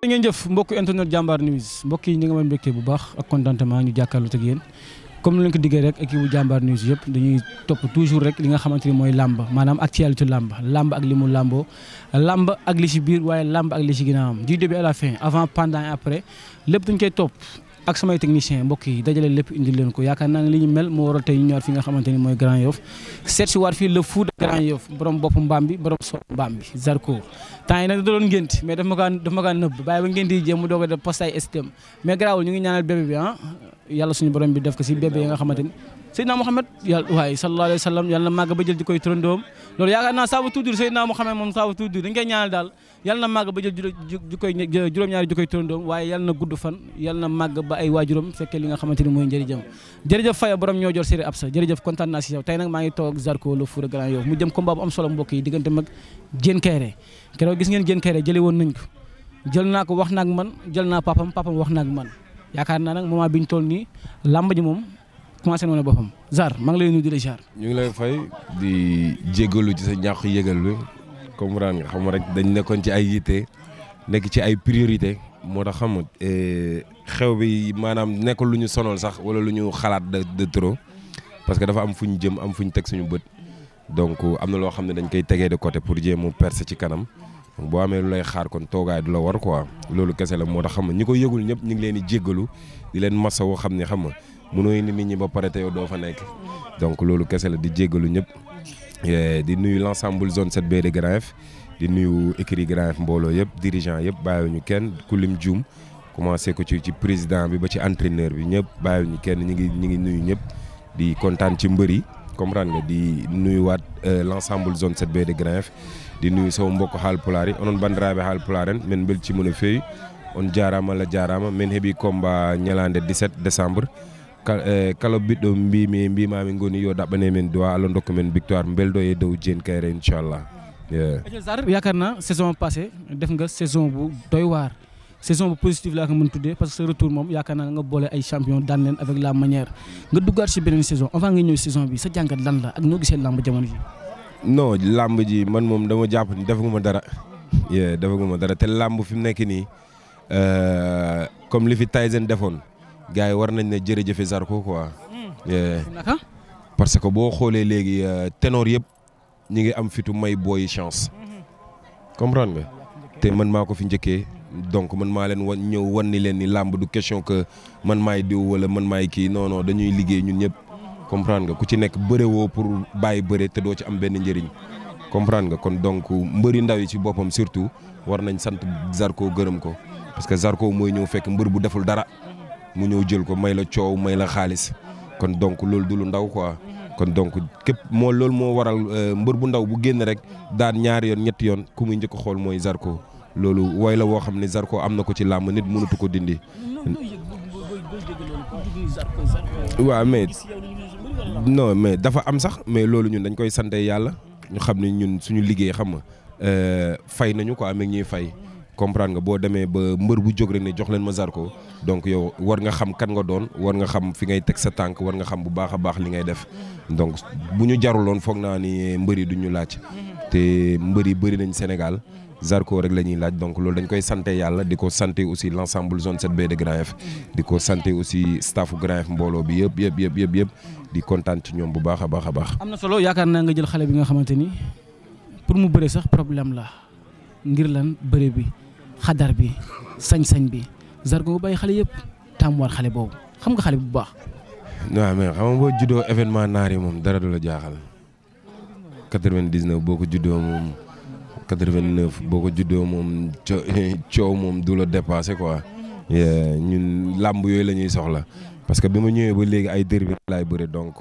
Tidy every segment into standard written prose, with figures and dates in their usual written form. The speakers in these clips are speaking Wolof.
ngeen jëf mbokk internet Jambar News mbokk yi ñu nga mën mbégte bu baax ak contentement ñu jàkkaarloo ak yéen comme ni leen ko diggee rek équipe bu Jambar News yëpp dañuy topp toujours rek li nga xamante ni mooy làmb maanaam actualité làmb ak li mu làmboo làmb ak li ci biir waaye làmb ak li ci ginnaawam du début à la fin avant pendant et après lépp dañ koy topp ak samay technicien mbokk yi dajale lépp indi leen ko yaakaar naa ne li ñu mel moo waral tey ñu ñëwaat fi nga xamante ni mooy Grand Yoff seet si waat fii le fou de Grand Yoff borom bopp mbaam bi borom so mbaam bi Zarko temps yi nag da doon ngént mais daf ma kaa nëbb bàyyi ba ngént yi jéem mu doog a def poste ay STM mais garaawul ñu ngi ñaanal bébé bi yàlla suñu borom bi def ko si bébé yi nga xamante ni Seydina Mohamed yàlla waaye sallallahu alayhi wa sallam yàlla na màgg ba jël di koy turandoom loolu yaakaar naa ça veut tout dire Seydina Mohamed moom ça veut tout dire dañ koy ñaanal daal yàlla na màgg ba jël juróom-ñaari ji koy turandoom waaye yàlla na gudd fan yàlla na màgg ba ay waajuram fekkee li nga xamante ni mooy njëriñam jërëjëf Faye borom ñoo jor séri ab sa jërëjëf kontaan naa si yow tey nag maa ngi toog Zarko le fou de Grand Yoff mu jëm combat bu am solo mbokk yi diggante mag Diène Kairé keroog gis ngeen Diène Kairé jëlee woon nañ ko jël naa ko wax naag man jël naa papam wax naag man yaakaar naa nag moment bi ñu toll nii làmb ji moom commencé na boppam Zar maa ngi lay nuyu di la jaar. ñu ngi lay fay di jéggalu ci sa ñàkk yëgal bi comprendre nga xam rek dañ nekkoon ci ay yitte nekk ci ay priorité moo tax xam nga xew bi maanaam nekkul lu ñu sonal sax wala lu ñu xalaat de trop parce que dafa am fu ñu jëm am fu ñu teg suñu bët donc am na loo xam ne dañ koy tegee de côté pour jéem a percer ci kanam boo amee lu lay xaar kon toogaay du la war quoi loolu kese la moo tax xam nga ñi ko yëgul ñëpp ñu ngi leen di jéggalu di leen masawu xam ne xam nga mënoo indi nit ñi ba pare te yow doo fa nekk donc loolu kese la di jéggalu ñëpp di nuyu l'ensemble zone 7B de Grand Yoff di nuyu écurie Grand Yoff mbooloo yëpp dirigeant yëpp bàyyiwuñu kenn ku lim juum commencé ko ci président bi ba ci entraîneur bi ñëpp bàyyiwuñu kenn ñi ngi nuyu ñëpp di kontaan ci mbër yi comprendre nga di nuyuwaat l'ensemble zone 7B de Grand Yoff di nuyu sama mbokk haalpulaar yi onon bandiraɓe haalpulaar en min beltima no feewi on jarama Allah jarama min heeɓi combat ñalande 17 décembre kala ɓiɗɗo mbimami goni yo ɗaɓɓane men duwa Allah dokka men victoire belɗo e dow Diène Kairé inchallah Zar yaakaar naa saison passée def nga saison bu doy waar saison bu positive laa ko mën tuddee parce que sa retour moom yaakaar naa nga boole ay champion daan leen avec la manière nga duggaat si beneen saison avant nga ñëw saison bi sa jàngat lan la ak noo gisee làmb jamono ji non làmb ji man moom dama jàpp ni defaguma dara te làmb fi mu nekk nii comme li fi Tyson defoon gars yi war nañ ne jërëjëfe Zarko quoi parce que boo xoolee léegi ténor yëpp ñi ngi am fitu may booyi chance comprendre nga te man maa ko fi njëkkee donc man maa leen wan ni leen ni làmb du question que man maay diw wala man maay kii non dañuy liggéey ñun ñëpp comprendre nga ku ci nekk bëre woo pour bàyyi bëre te doo ci am benn njëriñ comprendre nga kon donc mbëri ndaw yi ci boppam surtout war nañ sant Zarko gërëm ko parce que Zarko mooy ñëw fekk mbër bu deful dara mu ñëw jël ko may la coow may la xaalis kon donc loolu du lu ndaw quoi kon donc képp loolu moo waral mbër bu ndaw bu génn rek daan ñaari yoon ñetti yoon ku muy njëkk xool mooy Zarko loolu woy la woo xam ne Zarko am na ko ci làmb nit mënatu ko dindi. waaw mais dafa am sax mais loolu ñun dañ koy sante yàlla ñu xam ne ñun suñu liggéey xam nga fay nañu ko amee ñuy fay comprendre nga boo demee ba mbër bu jóg rek ne jox leen ma Zarko donc yow war nga xam kan nga doon war nga xam fi ngay teg sa tànk war nga xam bu baax a baax li ngay def donc bu ñu jaruloon foog naa ni mbër yi duñu laaj te mbër yi bëri nañ Sénégal Zarko rek la ñuy laaj donc loolu dañ koy sante yàlla di ko sante aussi l'ensemble zone 7B de Grand Yoff di ko sante aussi staffu Grand Yoff mbooloo bi yëpp di kontaan ci ñoom bu baax a baax a baax. am na solo yaakaar naa nga jël xale bi nga xamante ni pour mu bëre sax problème la ngir lan bëre bi xadar bi sañ-sañ bi Zarko bu bàyyi xale yëpp taamuwaat xale boobu xam nga xale bu baax. waaw mais xam nga boo juddoo événement naar yi moom dara du la jaaxal 99 boo ko juddoo moom 89 boo ko juddoo moom coow moom du la dépassé quoi ñun làmb yooyu la ñuy soxla parce que bi ma ñëwee ba léegi ay derby laay bëre donc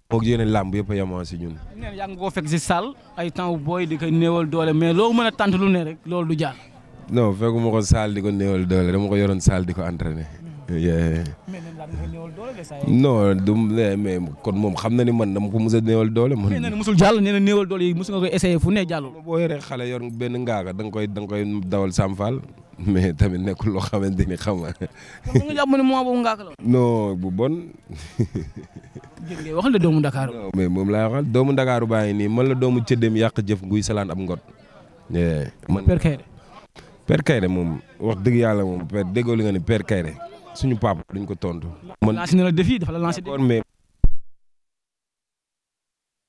moog yeneen làmb yëpp a yemoo si ñun. nee yaa ngi koo fekk si salle ay temps booy di ko néewal doole mais loo mën a tant lu ne rek loolu du jaar. non fekkuma ko salle di ko néewal doole dama ko yoroon salle di ko entraîné. non du mais kon moom xam na ni man dama ko mos a néewal doole. man nee na mosul jàll nee na néewal doole yi mos nga koy essayé fu ne jàllul. boo yoree xale yor benn ngaaka da nga koy dawal samfal mais tamit nekkul loo xamante ni xam nga. nga jàpp ne moment boobu ngaaka la. non bu bon. jërëjëf ngay waxal de doomu Dakar. non mais moom laa waxal doomu Dakar baa ngi nii man la doomu cëddeem yàq jëf nguy salaan ab ngot. man Père Kairé. Père Kayre moom wax dëgg yàlla moom père déggoo li nga ni Père Kayre suñu papa duñ ko tontu. man lancé na la défi dafa la lancé défi. mais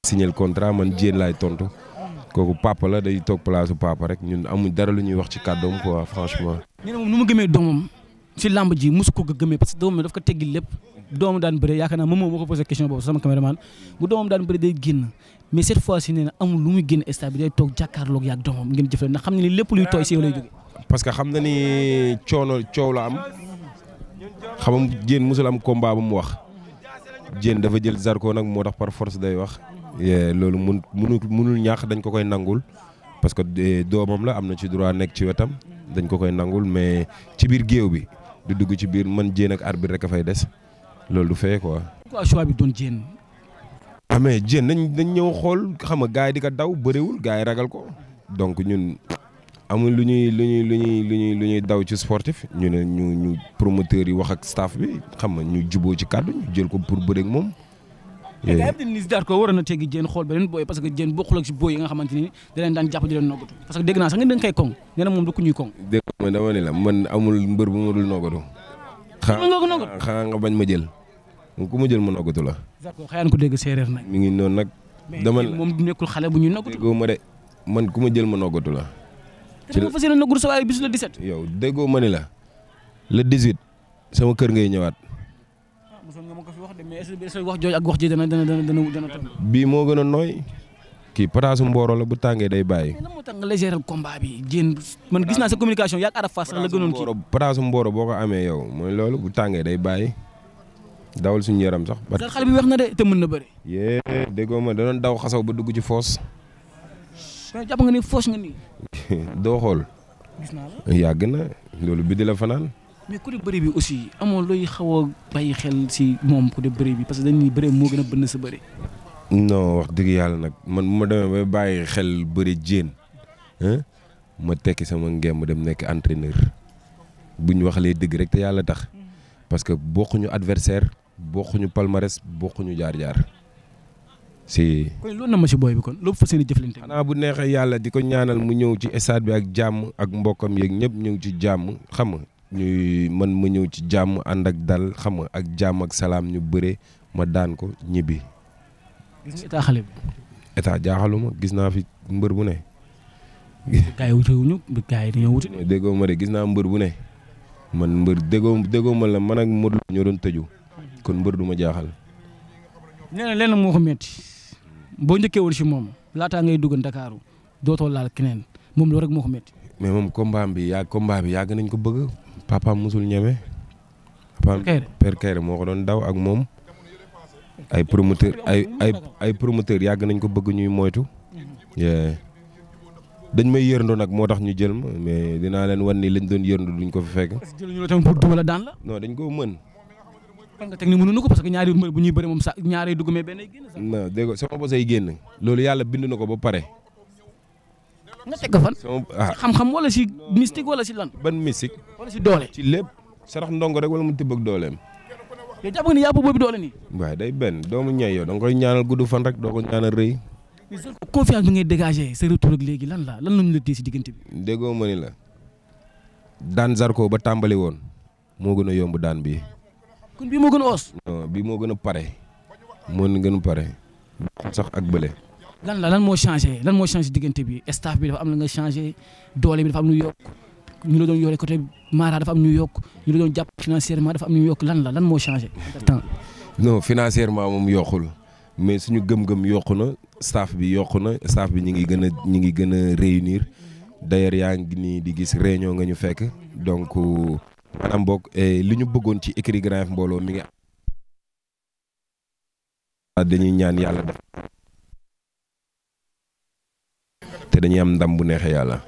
signé le contrat man Diène laay tontu kooku papa la day toog place papa rek ñun amuñ dara lu ñuy wax ci kàddoom quoi franchement. ñu ne moom nu mu gëmee doomam si lamb ji mosu ko gëmee parce que doomam daf ko teggil lépp doomam daan bëre yaakaar naa moom moo ko posé question boobu sama caméraman bu doomam daan bëre day génn mais cette fois ci nee na amul lu muy génn stade bi day toog jàkkaarloog yaag doomam ngeen jëfale ndax xam ne ni lépp luy tooy si yow lay jóge. parce que xam na ni coow la am xam nga Diène mosul am combat ba mu wax Diène dafa jël Zarko nag moo tax par force day wax. loolu munul ñaax dañ ko koy nangul parce que doomam la am na ci droit nekk ci wetam dañ ko koy nangul mais ci biir géew bi du dugg ci biir man Diène ak arbitre rek a fay des loolu du fee quoi. pourquoi choix bi doon Diène. ah mais Diène dañ ñëw xool xam nga gars yi di ko daw bëriwul gars yi ragal ko donc ñun amul lu ñuy daw ci sportif ñu ne ñu promoteur yi wax ak staff bi xam nga ñu juboo ci kàddu ñu jël ko pour bëre ak moom. mais gars yëpp dañu ni Zarko waroon na teggi Diène xool beneen booy parce que Diène bokkul ak si booy yi nga xamante ni da leen daan jàpp di leen noggatu parce que dégg naa sax ngeen dañ koy koŋ nee na moom du ko ñuy koŋ. dégg nga dama ne la man amul mbër bu ma dul noggatu. xanaa nga bañ ma jël ku ma jël ma noggatu la. Zarko xëy na ko dégg séeréer nag. mi ngi noonu nag. dama mais moom du nekkul xale bu ñuy noggatu. déggoo ma de man ku ma jël ma noggatu la. ci la fas yéene noggatu sa waaye bisu la 17. yow déggoo ma ni la le 18 sama kër ngay ñëwaat. mosoon nga ma ko fi wax de mais est-ce que wax jooju ak wax ji dana bii moo gën a nooy kii pataasu mbooro la bu tàngee day bàyyi. mais lan moo tax nga légéral combat bi Diène man gis naa sa communication yaa Ada Fass sax la gënoon kii. pataasu mbooro boo ko amee yow mooy loolu bu tàngee day bàyyi dawal suñu yaram sax. xale bi wax na de te mën na bëri. yee déggoo ma da doon daw xasaw ba dugg ci foos. mais jàpp nga ni foos nga nii. doo xool. gis naa la yàgg na loolu bi di la fanaan. mais côté bëri bi aussi amoo looy xaw a bàyyi xel si moom côté bëri bi parce que dañuy bëri moo gën a bënn sa bëri. non wax dëgg yàlla nag man bu ma demee ba bàyyi xel bëri Diène ma tekki sama ngemb dem nekk entraîneur bu ñu waxalee dëgg rek te yàlla tax parce que bokkuñu adversaire bokkuñu palmarès bokkuñu jaar-jaar si. kon loolu na ma si booy bi kon loolu fas yéene jëflante. xanaa bu neexee yàlla di ko ñaanal mu ñëw ci stade bi ak jàmm ak mbokkam yeeg ñëpp ñëw ci jàmm xam nga ñuy man ma ñëw ci jàmm ànd ak dal xam nga ak jàmm ak salaam ñu bëre ma daan ko ñibbi. gis nga état xale bi. état jaaxaluma gis naa fi mbër bu ne. gars yi wute wuñu gars yi dañoo wuti. déggoo ma de gis naa mbër bu ne man mbër déggoo ma la man ak Modou ñoo doon tëju kon mbër du ma jaaxal. nee na lenn moo ko metti boo njëkkee woon si moom laataa ngay dugg Ndakaaru dootoo laal keneen moom loolu rek moo ko metti. mais moom combat bi yàgg nañ ko bëgg. papaam musul ñeme. Père Kayre moo ko doon daw ak moom. ay promoteur yàgg nañ ko bëgg ñuy moytu. dañ may yërndoo nag moo tax ñu jël ma mais dinaa leen wan ni lañ doon yërndu duñ ko fi fekk. jëluñu la tamit pour duma la daan la. non dañ ko mën. kon nga teg ni mënuñu ko parce que ñaari mbër bu ñuy bëri moom sax ñaari dugg mais benn ay génn sax. non dégg sama bos ay génn loolu yàlla bind na ko ba pare. nga teg ko fan. xam-xam wala si mystique wala si lan. ban mystique. wala si doole. ci lépp sarax ndongo rek wala mu tibb ak dooleem. yow jàpp nga ni yàpp boobu doole nii. waaye day benn doomu ñay yow da nga koy ñaanal gudd fan rek doo ko ñaanal rëy. confiance bi ngay dégager sa retour ak léegi lan lañu la téye si diggante bi. déggoo ma ni la daan Zarko ba tàmbali woon moo gën a yomb daan bii. kon bii moo gën a oos. non bii moo gën a pare. moo gën a pare. sax ak bële. lan moo changé diggante bi staff bi dafa am la nga changé doole bi dafa am lu yokk ñu la doon yore côté Mara dafa am ñu yokk ñu la doon jàpp financièrement dafa am ñu yokk lan moo changé. non financièrement moom yokkul mais suñu gëm-gëm yokku na staff bi yokku na staff bi ñu ngi gën a réunir d'ailleurs yaa ngi nii di gis réunion nga ñu fekk donc maanaam boog li ñu bëggoon ci écurie Grand Yoff mbooloo mi ngi dañuy ñaan yàlla def te dañuy am ndam bu neexee yàlla.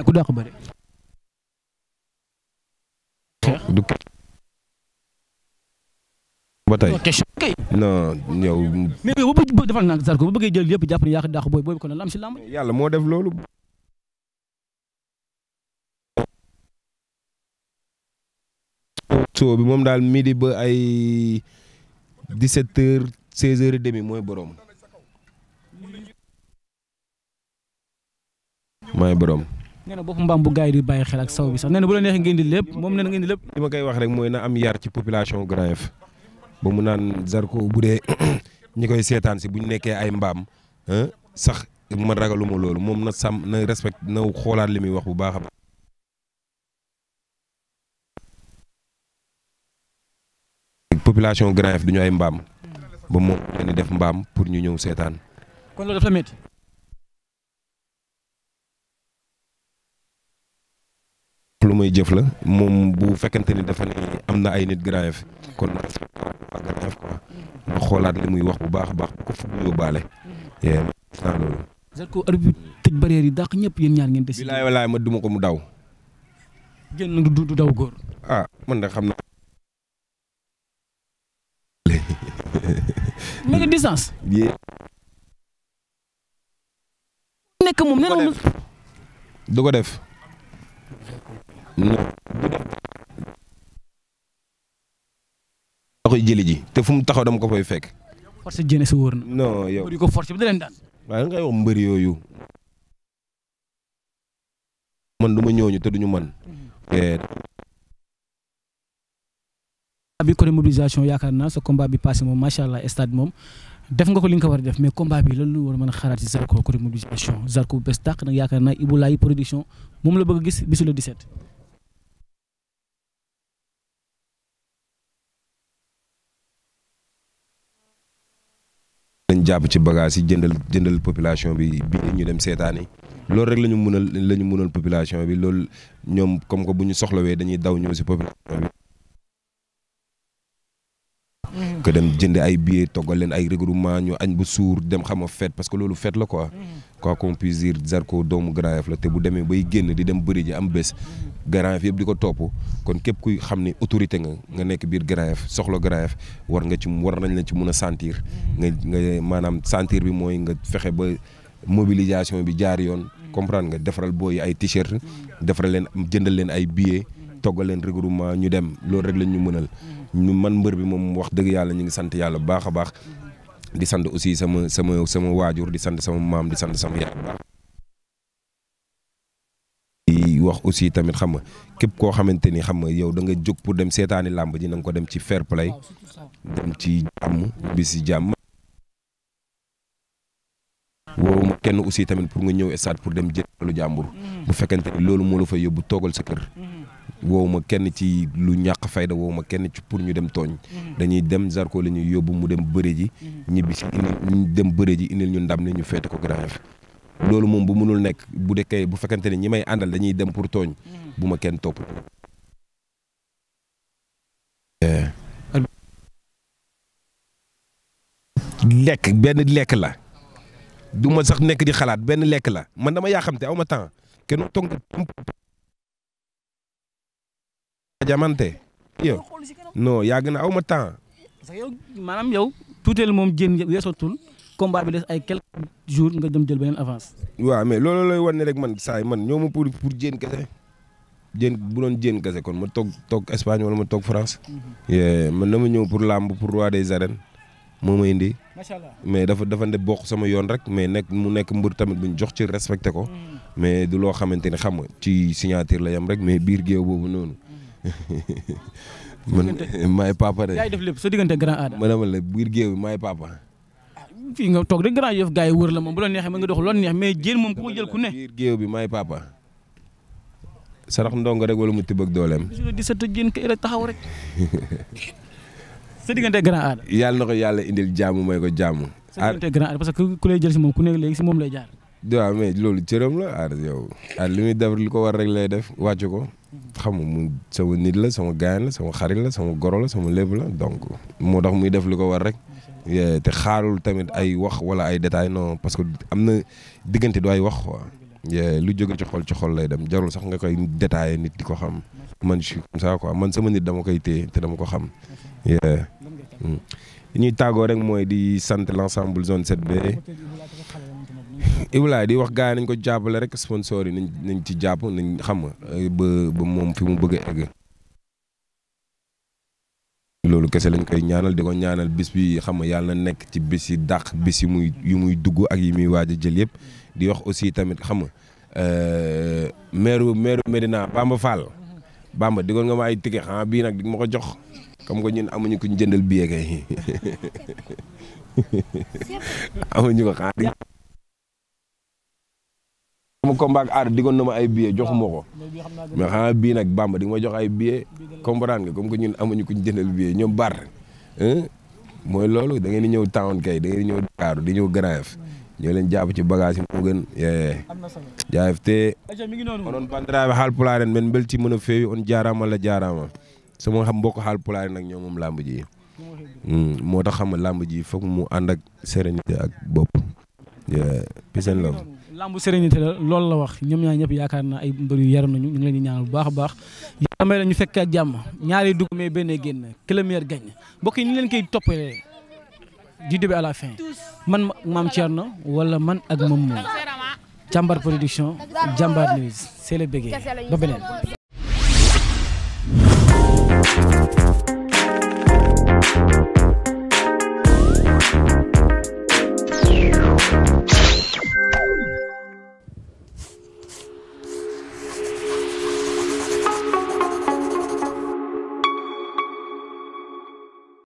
ku dàq bëre. ba tey question kay. non yow. mais boo defal naa Zarko bu bëggee jël yëpp jàpp ne yaa ko dàq booy bi kon la am si làmb. yàlla moo def loolu. soo bi moom daal midi ba ay 17h 16h30 mooy borom. maay borom. nee na bopp mbaam bu gars yi di bàyyi xel ak saw bi sax nee na bu la neexee nga indi lépp moom nee na nga indi lépp. li ma koy wax rek mooy na am yar ci population Grand Yoff ba mu naan Zarko bu dee ñi koy seetaan si bu ñu nekkee ay mbaam sax man ragaluma loolu moom na sàmm na respect na xoolaat li muy wax bu baax a baax. population Grand Yoff du ñu ay mbaam ba moom leen di def mbaam pour ñu ñëw seetaan. kon loolu dafa la métti. lu may jëf la moom bu fekkente ni dafa ne am na ay nit Grand Yoff kon na Grand Yoff quoi na xoolaat li muy wax bu baax a baax bu ko fu mu yóbbaale. naa loolu. Zarko arbitre bi tëj barrière yi dàq ñëpp yéen ñaar ngeen des. bilaay walaay ma duma ko mu daw. génn du daw góor. ah man de xam naa. mais que distance. nekk moom nee na moom. du ko def. non. da koy jëli ji te fu mu taxaw dama ko fay fekk. force jëne si wóor na. non yow mbër yi ko force bi da leen daan. waaye nga wax mbër yooyu. man du ma ñooñu te duñu man. bi côté mobilisation yaakaar naa sa combat bi passé moom macha allah stade moom def nga ko li nga ko war a def mais combat bi lan lu war a mën a xalaat ci Zarko côté mobilisation Zarko bu bees tàq nag yaakaar naa Ibou Laye production moom la bëgg a gis bisu le 17. dañ jàpp ci bagage yi jëndal population bi ñu dem seetaani loolu rek la ñu mënal population bi loolu ñoom comme que bu ñu soxlawee dañuy daw ñëw si population bi. que dem jënd ay billets toggal leen ay regroupement ñu añ bu suur dem xam nga fête parce que loolu fête la quoi. quoi qu'on puisse dire Zarko doomu Grand Yoff la te bu demee bay génn di dem bëri ji am bés. Grand Yoff yëpp di ko topp kon képp kuy xam ni autorité nga nekk biir Grand Yoff soxla Grand Yoff war nañ la ci mun a sentir. nga maanaam sentir bi mooy nga fexe ba mobilisation bi jaar yoon. comprendre nga defaral booy ay t-shirt defaral leen jëndal leen ay billets toggal leen regroupement ñu dem loolu rek lañ ñu mënal. ñu man mbër bi moom wax dëgg yàlla ñu ngi sant yàlla bu baax a baax di sant aussi sama waajur di sant sama maam di sant sama yaay bu baax. di wax aussi tamit xam nga képp koo xamante ni xam nga yow da nga jóg pour dem seetaani làmb ji na nga ko dem ci fair play dem ci jàmm bi si jàmm. woowu ma kenn aussi tamit pour nga ñëw stade pour dem jëlu jàmbur. bu fekkente ni loolu moo la fa yóbbu toogal sa kër. woowu ma kenn ci lu ñàkk fayda woowu ma kenn ci pour ñu dem tooñ. dañuy dem Zarko la ñuy yóbbu mu dem bëre ji ñibbi si ñu dem bëre ji indil ñu ndam ne ñu feete ko Grand Yoff loolu moom bu mënul nekk bu dekkee bu fekkente ne ñi may àndal dañuy dem pour tooñ bu ma kenn topp. lekk benn lekk la du ma sax nekk di xalaat benn lekk la man dama yaa xam te aw ma temps kenn toog jamante yow non yàgg na aw ma temps. parce que yow maanaam yow tuuteel moom jën weesootul combat bi des ay quelques jours nga dem jël beneen avance. waaw mais loolu lay wan ne rek man saa yi man ñoo ma pour jën kese jën bu doon jën kese kon ma toog Espagne wala ma toog France. man dama ñëw pour làmb pour roi des arènes moo ma indi. macha allah mais dafa ne bokk sama yoon rek mais mu nekk mbër tamit buñ jox ci respecté ko. mais du loo xamante ni xam nga ci signature la yam rek mais biir géew boobu noonu. man maay papa de. yaay def lépp sa diggante grand aada. ma demal la biir géew bi maay papa. fii nga toog rek Grand Yoff gars yi wër la moom bu la neexee mën nga dox loolu neex mais jën moom ku ko jël ku ne. biir géew bi maay papa. sarax ndongo rek wala mu tibb ak dooleem. bisu la di sët jën kay rek taxaw rek. sa diggante grand aada. yàlla na ko yàlla indil jàmm may ko jàmm. sa diggante grand aada parce que ku lay jël si moom ku nekk léegi si moom lay jaar. waaw mais loolu cëram la aada yow. li muy def li ko war rek lay def wàcc ko. xam nga mu sama nit la sama gaañ la sama xarit la sama goro la sama lépp la donc moo tax muy def li ko war rek. te xaarul tamit ay wax wala ay détails non parce que am na diggante du ay wax quoi. lu jóge ci xol lay dem jarul sax nga koy détaillé nit di ko xam. man je suis comme ça quoi man sama nit dama koy téye te dama ko xam. li ñuy tàggoo rek mooy di sant l'ensemble zone 7B. Ibulaay di wax gars yi nañ ko jàppale rek sponsor yi nañ ci jàpp nañ xam nga ba moom fi mu bëgg a egg. loolu kese lañ koy ñaanal di ko ñaanal bis bi xam nga yàlla na nekk ci bis yi dàq bis yu muy dugg ak yi muy waaj a jël yëpp di wax aussi tamit xam nga maire Medina Bamba Fall Bamba digoon nga ma ay ticket xanaa bii nag di ma ko jox comme que ñun amuñu ku ñu jëndal billet kay amuñu ko xanaa sama combat ak aar digoon na ma ay billet joxuma ko mais xanaa bii nag Bamba di nga ma jox ay billet comprendre nga comme que ñun amuñu ku ñu jëndal billet ñoom bar mooy loolu da ngeen di ñëw town kay da ngeen di ñëw Dakar di ñëw Grand Yoff ñoo leen jàpp ci bagage yi moo gën jaayef te onon bandiraɓe haalpulaar en men beltima no feewi on jaarama Allah jaarama sama xam mbokk haalpulaar nag ñoo moom làmb ji moo tax xam nga làmb ji foog mu ànd ak sérénité ak bopp peace and love lambu sérénité la loolu la wax ñoom ñaar ñëpp yaakaar naa ay mbër yu yaram nañu ñu ngi leen di ñaanal bu baax a baax yàlla may la ñu fekk ak jàmm ñaari dugg mais benn génn que le meilleur gagne mbokk yi ni leen koy toppee du début à la fin man Mame Thierno wala man ak moom moom Jambar Production Jambar News c'est le bégué ba beneen